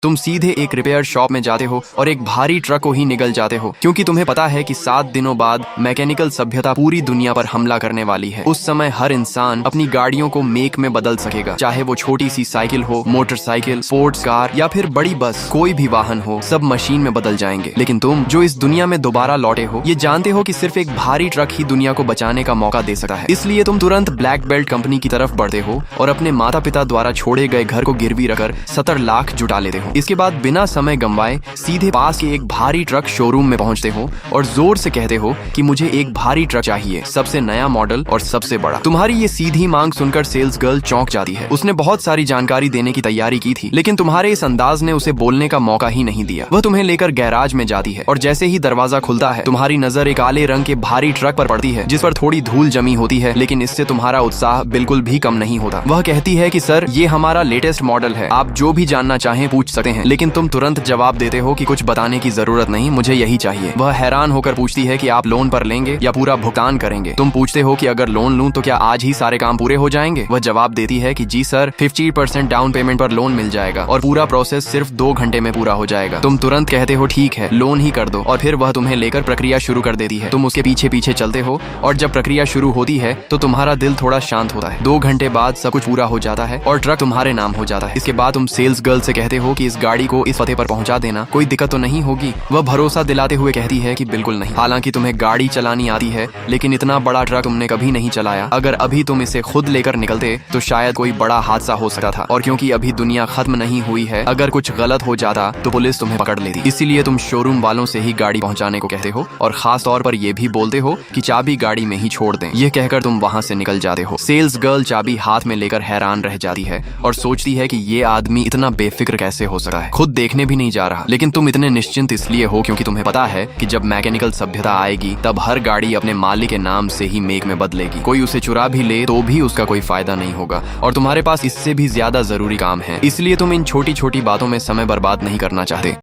तुम सीधे एक रिपेयर शॉप में जाते हो और एक भारी ट्रक को ही निगल जाते हो, क्योंकि तुम्हें पता है कि 7 दिनों बाद मैकेनिकल सभ्यता पूरी दुनिया पर हमला करने वाली है। उस समय हर इंसान अपनी गाड़ियों को मेक में बदल सकेगा, चाहे वो छोटी सी साइकिल हो, मोटरसाइकिल, स्पोर्ट्स कार या फिर बड़ी बस, कोई भी वाहन हो, सब मशीन में बदल जाएंगे। लेकिन तुम जो इस दुनिया में दोबारा लौटे हो, ये जानते हो कि सिर्फ एक भारी ट्रक ही दुनिया को बचाने का मौका दे सकता है। इसलिए तुम तुरंत ब्लैक बेल्ट कंपनी की तरफ बढ़ते हो और अपने माता पिता द्वारा छोड़े गए घर को गिरवी रखकर 70 लाख जुटा लेते हो। इसके बाद बिना समय गंवाए सीधे पास के एक भारी ट्रक शोरूम में पहुंचते हो और जोर से कहते हो कि मुझे एक भारी ट्रक चाहिए, सबसे नया मॉडल और सबसे बड़ा। तुम्हारी ये सीधी मांग सुनकर सेल्स गर्ल चौंक जाती है। उसने बहुत सारी जानकारी देने की तैयारी की थी, लेकिन तुम्हारे इस अंदाज ने उसे बोलने का मौका ही नहीं दिया। वह तुम्हें लेकर गैराज में जाती है और जैसे ही दरवाजा खुलता है, तुम्हारी नजर एक काले रंग के भारी ट्रक पर पड़ती है, जिस पर थोड़ी धूल जमी होती है, लेकिन इससे तुम्हारा उत्साह बिल्कुल भी कम नहीं होता। वह कहती है कि सर, ये हमारा लेटेस्ट मॉडल है, आप जो भी जानना चाहें पूछ सकते हैं। लेकिन तुम तुरंत जवाब देते हो कि कुछ बताने की जरूरत नहीं, मुझे यही चाहिए। वह हैरान होकर पूछती है कि आप लोन पर लेंगे या पूरा भुगतान करेंगे। तुम पूछते हो कि अगर लोन लूं तो क्या आज ही सारे काम पूरे हो जाएंगे। वह जवाब देती है कि जी सर, 50% डाउन पेमेंट पर लोन मिल जाएगा और पूरा प्रोसेस सिर्फ 2 घंटे में पूरा हो जाएगा। तुम तुरंत कहते हो ठीक है, लोन ही कर दो, और फिर वह तुम्हें लेकर प्रक्रिया शुरू कर देती है। तुम उसके पीछे पीछे चलते हो और जब प्रक्रिया शुरू होती है तो तुम्हारा दिल थोड़ा शांत होता है। 2 घंटे बाद सब कुछ पूरा हो जाता है और ट्रक तुम्हारे नाम हो जाता है। इसके बाद तुम सेल्स गर्ल से कहते हो कि इस गाड़ी को इस पते पर पहुंचा देना, कोई दिक्कत तो नहीं होगी। वह भरोसा दिलाते हुए कहती है कि बिल्कुल नहीं। हालांकि तुम्हें गाड़ी चलानी आती है, लेकिन इतना बड़ा ट्रक तुमने कभी नहीं चलाया। अगर अभी तुम इसे खुद लेकर निकलते तो शायद कोई बड़ा हादसा हो सकता था, और क्योंकि अभी दुनिया खत्म नहीं हुई है, अगर कुछ गलत हो जाता तो पुलिस तुम्हें पकड़ लेती। इसीलिए तुम शोरूम वालों से ही गाड़ी पहुंचाने को कहते हो और खास तौर पर यह भी बोलते हो कि चाबी गाड़ी में ही छोड़ दें। यह कहकर तुम वहां से निकल जाते हो। सेल्स गर्ल चाबी हाथ में लेकर हैरान रह जाती है और सोचती है कि ये आदमी इतना बेफिक्र कैसे हो सकता है, खुद देखने भी नहीं जा रहा। लेकिन तुम इतने निश्चिंत इसलिए हो क्योंकि तुम्हें पता है कि जब मैकेनिकल सभ्यता आएगी तब हर गाड़ी अपने मालिक के नाम से ही मेक में बदलेगी। कोई उसे चुरा भी ले तो भी उसका कोई फायदा नहीं होगा, और तुम्हारे पास इससे भी ज्यादा जरूरी काम है। इसलिए तुम इन छोटी छोटी बातों में समय बर्बाद नहीं करना चाहते।